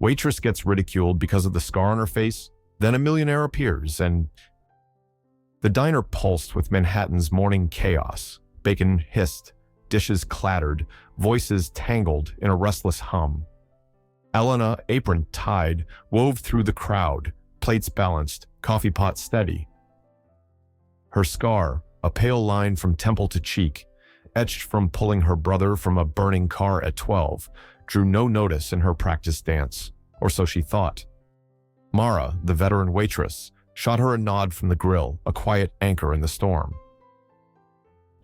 Waitress gets ridiculed because of the scar on her face. Then a millionaire appears, and the diner pulsed with Manhattan's morning chaos. Bacon hissed, dishes clattered, voices tangled in a restless hum. Elena, apron tied, wove through the crowd, plates balanced, coffee pot steady. Her scar, a pale line from temple to cheek, etched from pulling her brother from a burning car at 12, drew no notice in her practice dance, or so she thought. Mara, the veteran waitress, shot her a nod from the grill, a quiet anchor in the storm.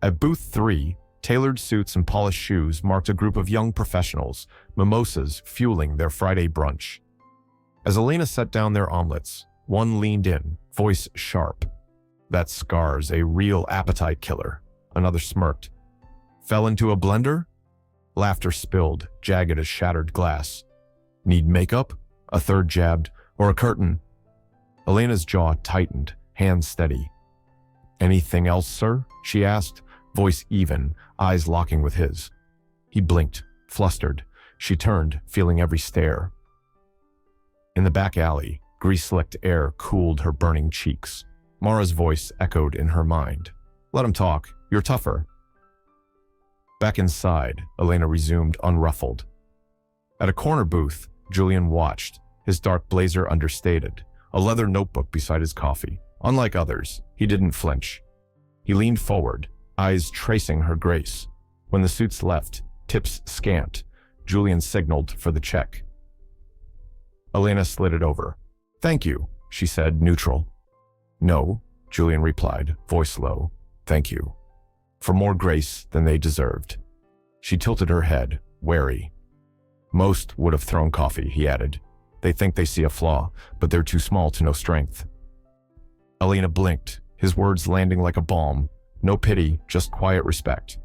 At booth 3, tailored suits and polished shoes marked a group of young professionals, mimosas fueling their Friday brunch. As Elena set down their omelets, one leaned in, voice sharp. "That scar's a real appetite killer." Another smirked. "Fell into a blender?" Laughter spilled, jagged as shattered glass. "Need makeup?" A third jabbed. "Or a curtain?" Elena's jaw tightened, hands steady. "Anything else, sir?" she asked, voice even, eyes locking with his. He blinked, flustered. She turned, feeling every stare. In the back alley, grease-slicked air cooled her burning cheeks. Mara's voice echoed in her mind. "Let him talk. You're tougher." Back inside, Elena resumed unruffled. At a corner booth, Julian watched, his dark blazer understated, a leather notebook beside his coffee. Unlike others, he didn't flinch. He leaned forward, eyes tracing her grace. When the suits left, tips scant, Julian signaled for the check. Elena slid it over. "Thank you," she said, neutral. "No," Julian replied, voice low. "Thank you. For more grace than they deserved." She tilted her head, wary. "Most would have thrown coffee," he added. "They think they see a flaw, but they're too small to know strength." Elena blinked, his words landing like a balm. No pity, just quiet respect.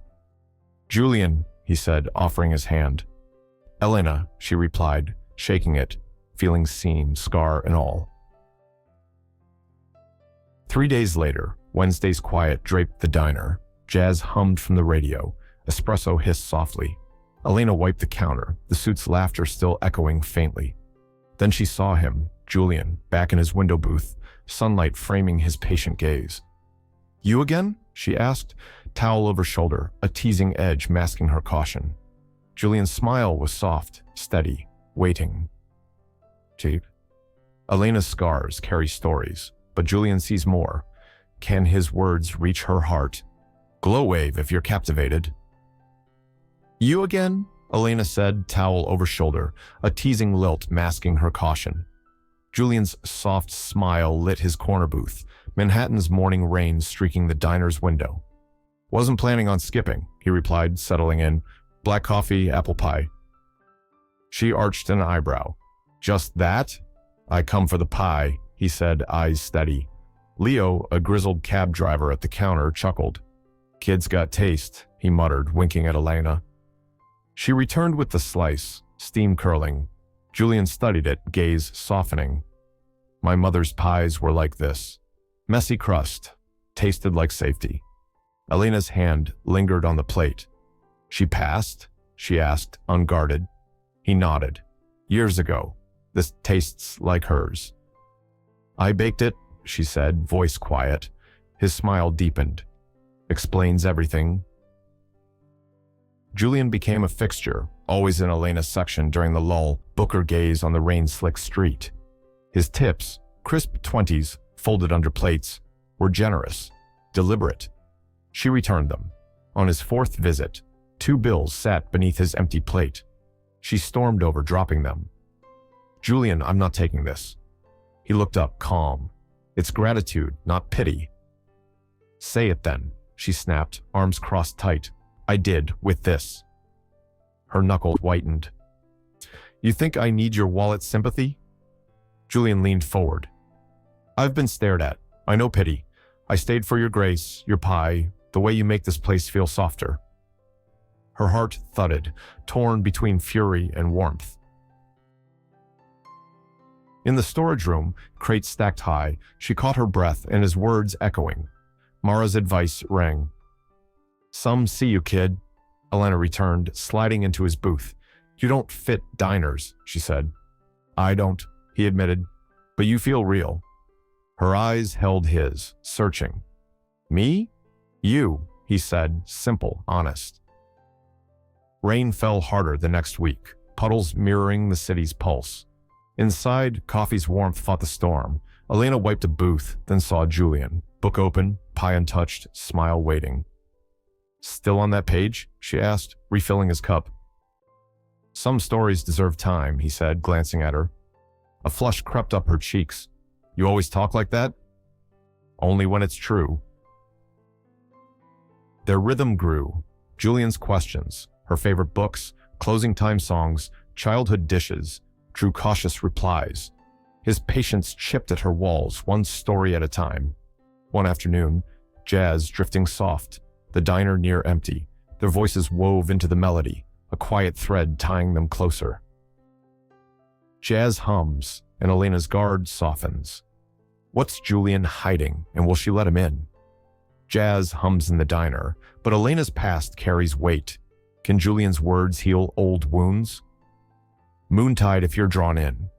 "Julian," he said, offering his hand. "Elena," she replied, shaking it, feeling seen, scar and all. 3 days later, Wednesday's quiet draped the diner. Jazz hummed from the radio. Espresso hissed softly. Elena wiped the counter, the suit's laughter still echoing faintly. Then she saw him, Julian, back in his window booth, sunlight framing his patient gaze. "You again?" she asked, towel over shoulder, a teasing edge masking her caution. Julian's smile was soft, steady, waiting. "Cheap." Elena's scars carry stories, but Julian sees more. Can his words reach her heart? "Glow wave if you're captivated." "You again?" Elena said, towel over shoulder, a teasing lilt masking her caution. Julian's soft smile lit his corner booth, Manhattan's morning rain streaking the diner's window. "Wasn't planning on skipping," he replied, settling in. "Black coffee, apple pie." She arched an eyebrow. "Just that?" "I come for the pie," he said, eyes steady. Leo, a grizzled cab driver at the counter, chuckled. "Kid's got taste," he muttered, winking at Elena. She returned with the slice, steam curling. Julian studied it, gaze softening. "My mother's pies were like this. Messy crust, tasted like safety." Elena's hand lingered on the plate. "She passed?" she asked, unguarded. He nodded. "Years ago. This tastes like hers." "I baked it," she said, voice quiet. His smile deepened. "Explains everything." Julian became a fixture, always in Elena's section during the lull, Booker gaze on the rain-slick street. His tips, crisp 20s, folded under plates, were generous, deliberate. She returned them. On his 4th visit, 2 bills sat beneath his empty plate. She stormed over, dropping them. "Julian, I'm not taking this." He looked up, calm. "It's gratitude, not pity." "Say it then," she snapped, arms crossed tight. "I did, with this." Her knuckles whitened. "You think I need your wallet's sympathy?" Julian leaned forward. "I've been stared at. I know pity. I stayed for your grace, your pie, the way you make this place feel softer." Her heart thudded, torn between fury and warmth. In the storage room, crates stacked high, she caught her breath and his words echoing. Mara's advice rang. "Some see you, kid," Elena returned, sliding into his booth. "You don't fit diners," she said. I don't, he admitted, but you feel real. Her eyes held his, searching. Me? You, he said, simple, honest. Rain fell harder the next week, puddles mirroring the city's pulse. Inside, coffee's warmth fought the storm. Elena wiped a booth, then saw Julian, book open, pie untouched, smile waiting. Still on that page? She asked, refilling his cup. Some stories deserve time, he said, glancing at her. A flush crept up her cheeks. You always talk like that? Only when it's true. Their rhythm grew. Julian's questions, her favorite books, closing time songs, childhood dishes, drew cautious replies. His patience chipped at her walls, one story at a time. One afternoon, jazz drifting soft, the diner near empty, their voices wove into the melody, a quiet thread tying them closer. Jazz hums, and Elena's guard softens. What's Julian hiding, and will she let him in? Jazz hums in the diner, but Elena's past carries weight. Can Julian's words heal old wounds? Moontide if you're drawn in.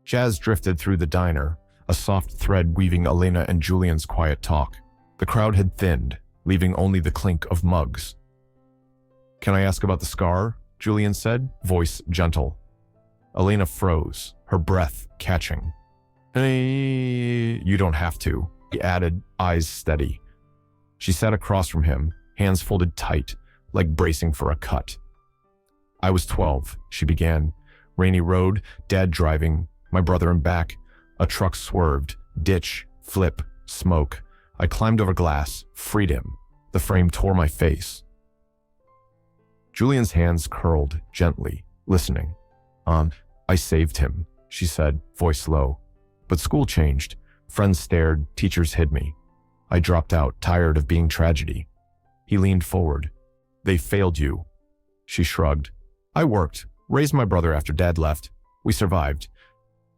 Jazz drifted through the diner, a soft thread weaving Elena and Julian's quiet talk. The crowd had thinned, leaving only the clink of mugs. Can I ask about the scar? Julian said, voice gentle. Elena froze, her breath catching. Hey, you don't have to, he added, eyes steady. She sat across from him, hands folded tight, like bracing for a cut. I was 12, she began. Rainy road, Dad driving, my brother in back. A truck swerved, ditch, flip, smoke. I climbed over glass, freed him. The frame tore my face. Julian's hands curled gently, listening. I saved him, she said, voice low. But school changed. Friends stared, teachers hid me. I dropped out, tired of being tragedy. He leaned forward. They failed you. She shrugged. I worked, raised my brother after Dad left. We survived.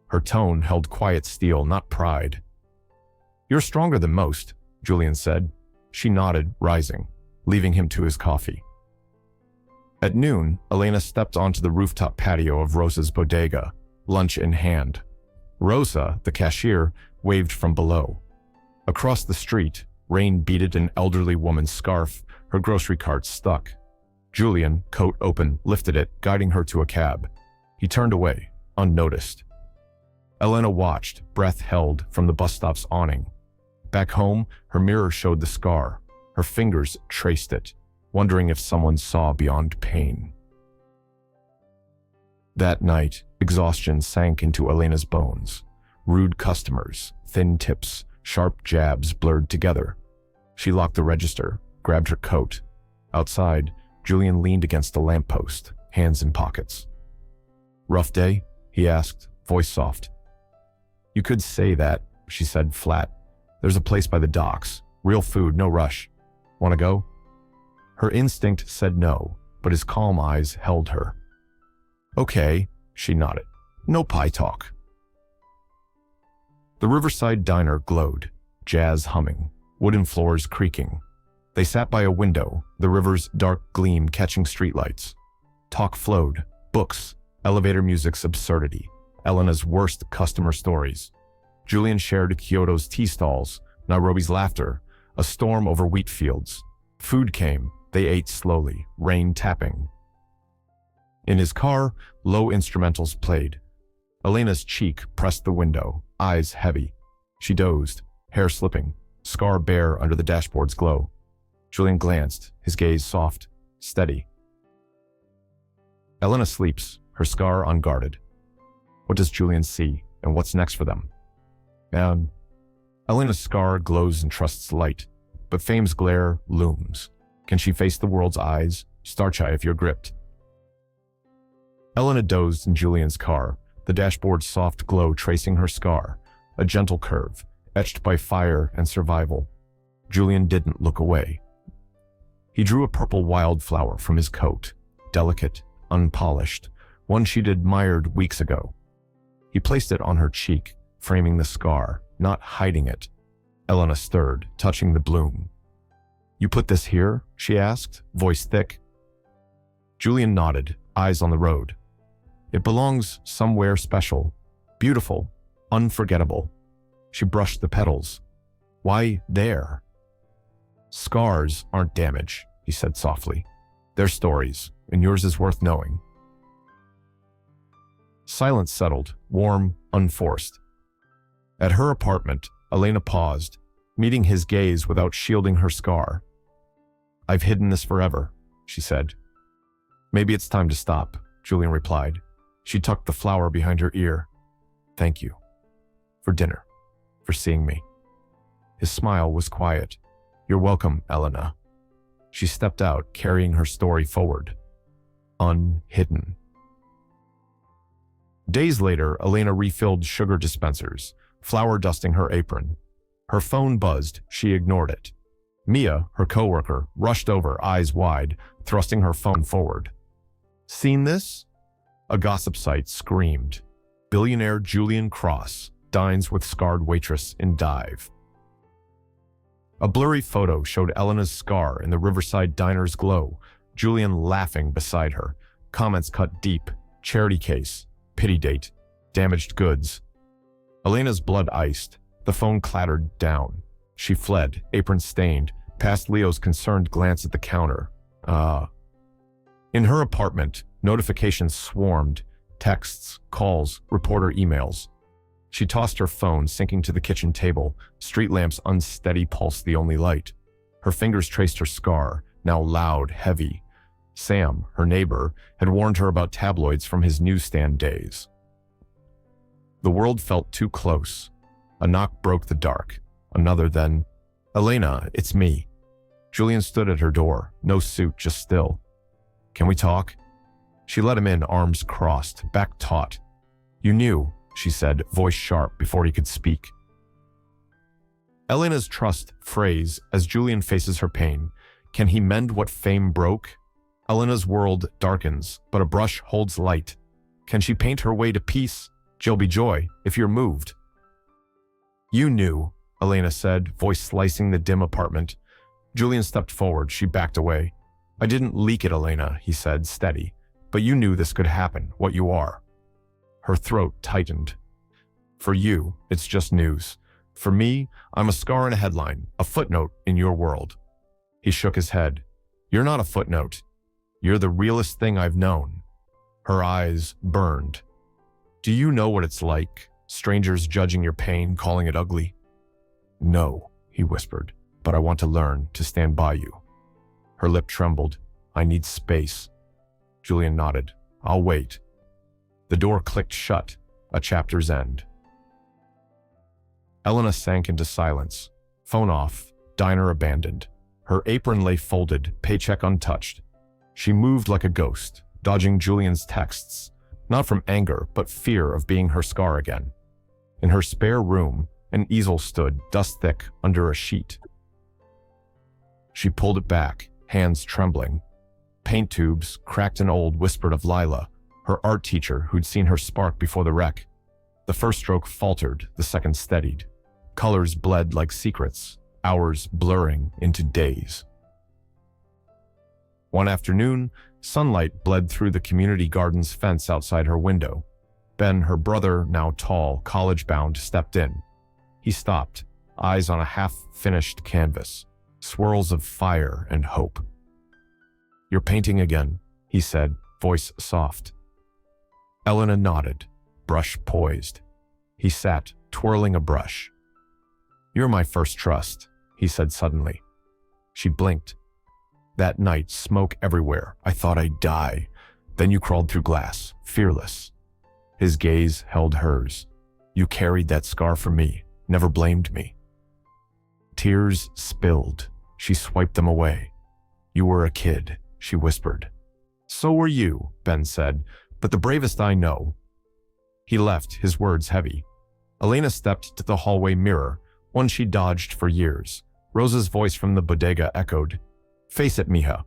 Her tone held quiet steel, not pride. You're stronger than most, Julian said. She nodded, rising, leaving him to his coffee. At noon, Elena stepped onto the rooftop patio of Rosa's bodega, lunch in hand. Rosa, the cashier, waved from below. Across the street, rain beaded an elderly woman's scarf, her grocery cart stuck. Julian, coat open, lifted it, guiding her to a cab. He turned away, unnoticed. Elena watched, breath held, from the bus stop's awning. Back home, her mirror showed the scar. Her fingers traced it, wondering if someone saw beyond pain. That night, exhaustion sank into Elena's bones. Rude customers, thin tips, sharp jabs blurred together. She locked the register, grabbed her coat. Outside, Julian leaned against a lamppost, hands in pockets. Rough day? He asked, voice soft. You could say that, she said flat. There's a place by the docks. Real food, no rush. Want to go? Her instinct said no, but his calm eyes held her. Okay, she nodded. No pie talk. The Riverside diner glowed, jazz humming, wooden floors creaking. They sat by a window, the river's dark gleam catching streetlights. Talk flowed, books, elevator music's absurdity, Elena's worst customer stories. Julian shared Kyoto's tea stalls, Nairobi's laughter, a storm over wheat fields. Food came, they ate slowly, rain tapping. In his car, low instrumentals played. Elena's cheek pressed the window, eyes heavy. She dozed, hair slipping, scar bare under the dashboard's glow. Julian glanced, his gaze soft, steady. Elena sleeps, her scar unguarded. What does Julian see, and what's next for them? Elena's scar glows and trusts light, but fame's glare looms. Can she face the world's eyes, starch-eye if you're gripped? Elena dozed in Julian's car, the dashboard's soft glow tracing her scar, a gentle curve, etched by fire and survival. Julian didn't look away. He drew a purple wildflower from his coat, delicate, unpolished, one she'd admired weeks ago. He placed it on her cheek, framing the scar, not hiding it. Elena stirred, touching the bloom. You put this here? She asked, voice thick. Julian nodded, eyes on the road. It belongs somewhere special, beautiful, unforgettable. She brushed the petals. Why there? Scars aren't damage, he said softly. They're stories, and yours is worth knowing. Silence settled, warm, unforced. At her apartment, Elena paused, meeting his gaze without shielding her scar. I've hidden this forever, she said. Maybe it's time to stop, Julian replied. She tucked the flower behind her ear. Thank you. For dinner. For seeing me. His smile was quiet. You're welcome, Elena. She stepped out, carrying her story forward. Unhidden. Days later, Elena refilled sugar dispensers, flour dusting her apron. Her phone buzzed. She ignored it. Mia, her coworker, rushed over, eyes wide, thrusting her phone forward. Seen this? A gossip site screamed. Billionaire Julian Cross dines with scarred waitress in dive. A blurry photo showed Elena's scar in the Riverside diner's glow, Julian laughing beside her. Comments cut deep. Charity case. Pity date. Damaged goods. Elena's blood iced. The phone clattered down. She fled, apron stained, past Leo's concerned glance at the counter. In her apartment, notifications swarmed. Texts, calls, reporter emails. She tossed her phone, sinking to the kitchen table, street lamp's unsteady pulse the only light. Her fingers traced her scar, now loud, heavy. Sam, her neighbor, had warned her about tabloids from his newsstand days. The world felt too close. A knock broke the dark. Another then. Elena, it's me. Julian stood at her door, no suit, just still. Can we talk? She let him in, arms crossed, back taut. You knew, she said, voice sharp before he could speak. Elena's trust frays as Julian faces her pain. Can he mend what fame broke? Elena's world darkens, but a brush holds light. Can she paint her way to peace? Jill be joy, if you're moved. You knew, Elena said, voice slicing the dim apartment. Julian stepped forward. She backed away. I didn't leak it, Elena, he said, steady. But you knew this could happen, what you are. Her throat tightened. For you, it's just news. For me, I'm a scar in a headline, a footnote in your world. He shook his head. You're not a footnote. You're the realest thing I've known. Her eyes burned. Do you know what it's like? Strangers judging your pain, calling it ugly? No, he whispered, but I want to learn to stand by you. Her lip trembled. I need space. Julian nodded. I'll wait. The door clicked shut, a chapter's end. Elena sank into silence. Phone off, diner abandoned. Her apron lay folded, paycheck untouched. She moved like a ghost, dodging Julian's texts, not from anger, but fear of being her scar again. In her spare room, an easel stood, dust-thick, under a sheet. She pulled it back, hands trembling. Paint tubes, cracked and old, whispered of Lila, her art teacher who'd seen her spark before the wreck. The first stroke faltered, the second steadied. Colors bled like secrets, hours blurring into days. One afternoon, sunlight bled through the community garden's fence outside her window. Ben, her brother, now tall, college-bound, stepped in. He stopped, eyes on a half-finished canvas, swirls of fire and hope. You're painting again, he said, voice soft. Elena nodded, brush poised. He sat, twirling a brush. You're my first trust, he said suddenly. She blinked. That night, smoke everywhere. I thought I'd die. Then you crawled through glass, fearless. His gaze held hers. You carried that scar for me, never blamed me. Tears spilled. She swiped them away. You were a kid, she whispered. So were you, Ben said, but the bravest I know. He left, his words heavy. Elena stepped to the hallway mirror, one she dodged for years. Rosa's voice from the bodega echoed. Face it, mija.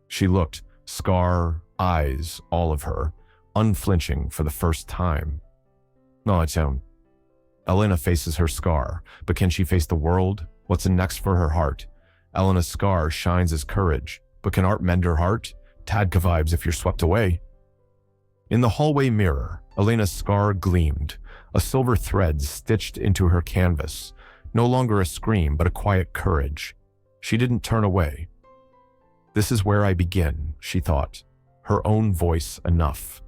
She looked, scar, eyes, all of her, unflinching for the first time. No, I don't. Elena faces her scar, but can she face the world? What's next for her heart? Elena's scar shines as courage, but can art mend her heart? Tadka vibes if you're swept away. In the hallway mirror, Elena's scar gleamed, a silver thread stitched into her canvas, no longer a scream but a quiet courage. She didn't turn away. This is where I begin, she thought, her own voice enough.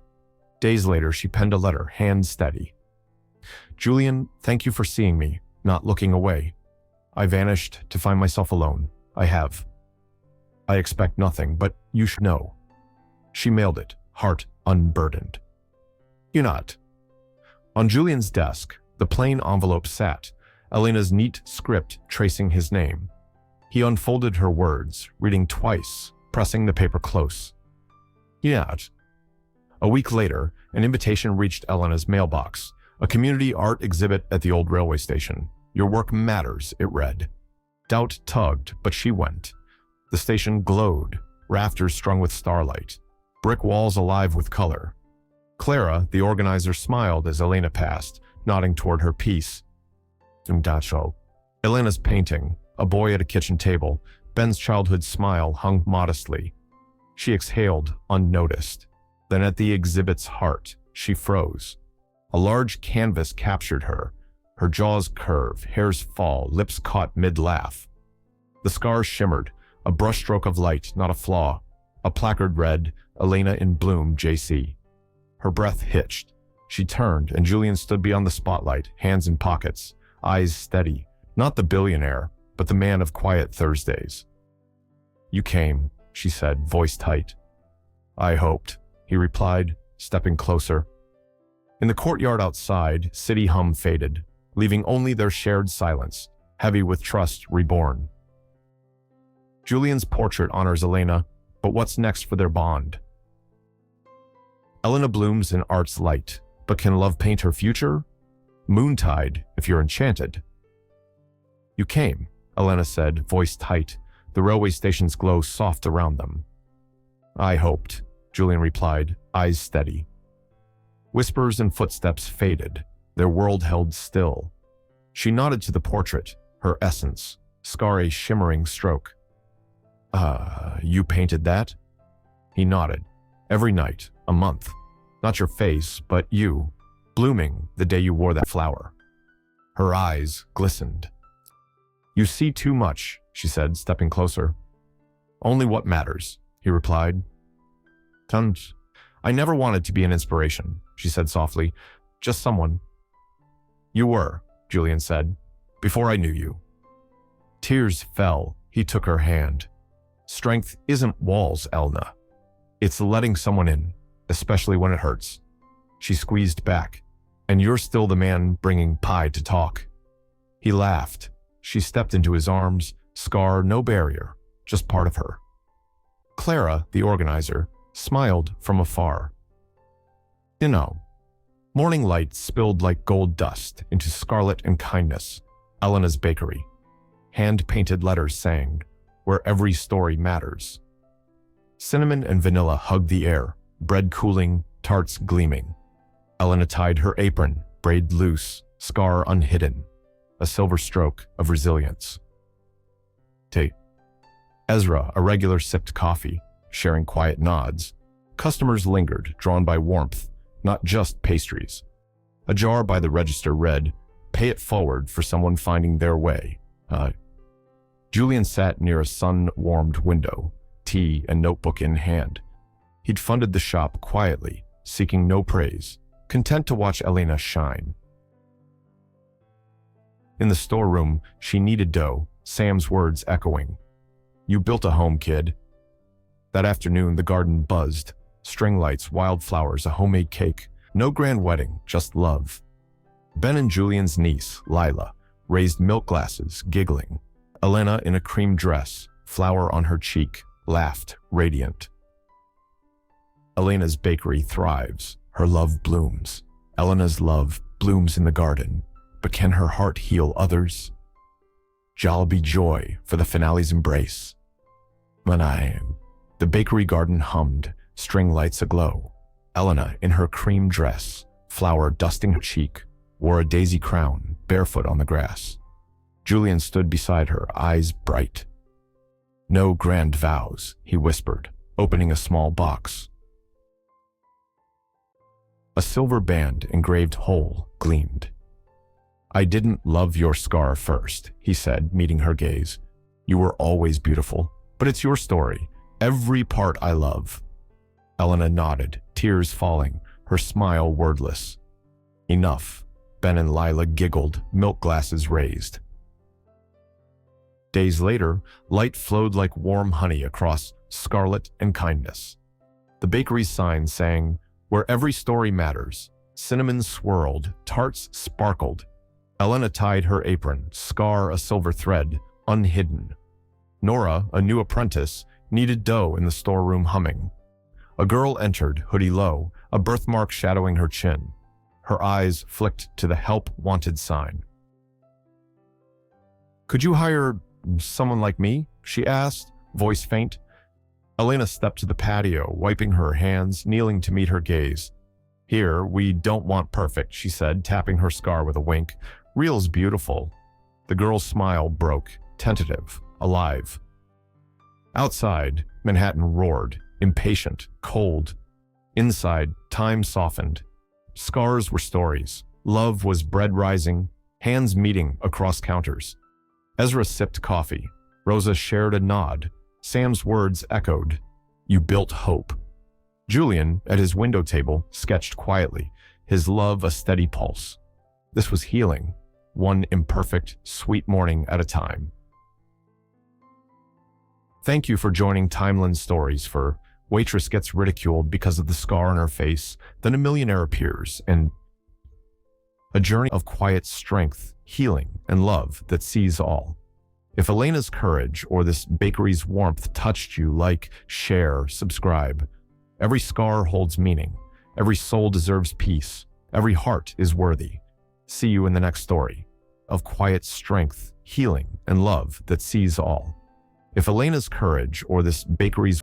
Days later, she penned a letter, hand steady. Julian, thank you for seeing me, not looking away. I vanished to find myself alone. I have. I expect nothing, but you should know. She mailed it, heart unburdened. You not. On Julian's desk, the plain envelope sat, Elena's neat script tracing his name. He unfolded her words, reading twice, pressing the paper close. You not. A week later, an invitation reached Elena's mailbox, a community art exhibit at the old railway station. Your work matters, it read. Doubt tugged, but she went. The station glowed, rafters strung with starlight, brick walls alive with color. Clara, the organizer, smiled as Elena passed, nodding toward her piece. Elena's painting, a boy at a kitchen table, Ben's childhood smile hung modestly. She exhaled, unnoticed. Then at the exhibit's heart, she froze. A large canvas captured her. Her jaws curve, hairs fall, lips caught mid-laugh. The scars shimmered, a brushstroke of light, not a flaw. A placard read, Elena in Bloom, J.C. Her breath hitched. She turned, and Julian stood beyond the spotlight, hands in pockets, eyes steady, not the billionaire, but the man of quiet Thursdays. You came, she said, voice tight. I hoped, he replied, stepping closer. In the courtyard outside, city hum faded, leaving only their shared silence, heavy with trust reborn. Julian's portrait honors Elena, but what's next for their bond? Elena blooms in art's light, but can love paint her future? Moontide, if you're enchanted. You came, Elena said, voice tight, the railway station's glow soft around them. I hoped, Julian replied, eyes steady. Whispers and footsteps faded, their world held still. She nodded to the portrait, her essence, scar a shimmering stroke. You painted that? He nodded. Every night, a month. Not your face, but you, blooming the day you wore that flower. Her eyes glistened. You see too much, she said, stepping closer. Only what matters, he replied. Tons. I never wanted to be an inspiration, she said softly. Just someone. You were, Julian said, before I knew you. Tears fell. He took her hand. Strength isn't walls, Elna. It's letting someone in, especially when it hurts. She squeezed back. And you're still the man bringing pie to talk. He laughed. She stepped into his arms, scar no barrier, just part of her. Clara, the organizer, smiled from afar. You know, morning light spilled like gold dust into scarlet and kindness, Elena's bakery. Hand-painted letters sang, where every story matters. Cinnamon and vanilla hugged the air, bread cooling, tarts gleaming. Elena tied her apron, braid loose, scar unhidden, a silver stroke of resilience. Ezra, a regular, sipped coffee, sharing quiet nods. Customers lingered, drawn by warmth, not just pastries. A jar by the register read, "Pay it forward for someone finding their way." Julian sat near a sun-warmed window, tea and notebook in hand. He'd funded the shop quietly, seeking no praise, content to watch Elena shine. In the storeroom, she kneaded dough, Sam's words echoing. You built a home, kid. That afternoon, the garden buzzed. String lights, wildflowers, a homemade cake. No grand wedding, just love. Ben and Julian's niece, Lila, raised milk glasses, giggling. Elena, in a cream dress, flower on her cheek, laughed, radiant. Elena's bakery thrives. Her love blooms. Elena's love blooms in the garden. But can her heart heal others? Ja'll be joy for the finale's embrace. The bakery garden hummed, string lights aglow. Elena, in her cream dress, flower dusting her cheek, wore a daisy crown, barefoot on the grass. Julian stood beside her, eyes bright. No grand vows, he whispered, opening a small box. A silver band engraved whole gleamed. "I didn't love your scar first," he said, meeting her gaze. "You were always beautiful, but it's your story. Every part I love." Elena nodded, tears falling, her smile wordless. "Enough." Ben and Lila giggled, milk glasses raised. Days later, light flowed like warm honey across scarlet and kindness. The bakery's sign sang, "Where every story matters." Cinnamon swirled, tarts sparkled. Elena tied her apron, scar a silver thread, unhidden. Nora, a new apprentice, kneaded dough in the storeroom humming. A girl entered, hoodie low, a birthmark shadowing her chin. Her eyes flicked to the help wanted sign. "Could you hire someone like me?" she asked, voice faint. Elena stepped to the patio, wiping her hands, kneeling to meet her gaze. "Here, we don't want perfect," she said, tapping her scar with a wink. "Real's beautiful." The girl's smile broke, tentative, alive. Outside, Manhattan roared, impatient, cold. Inside, time softened. Scars were stories. Love was bread rising, hands meeting across counters. Ezra sipped coffee. Rosa shared a nod. Sam's words echoed. "You built hope." Julian, at his window table, sketched quietly, his love a steady pulse. This was healing, one imperfect, sweet morning at a time. Thank you for joining Timeline Stories for Waitress Gets Ridiculed because of the scar on her face, then a millionaire appears, and a journey of quiet strength, healing, and love that sees all. If Elena's courage or this bakery's warmth touched you, like, share, subscribe. Every scar holds meaning. Every soul deserves peace. Every heart is worthy. See you in the next story of quiet strength, healing, and love that sees all. If Elena's courage or this bakery's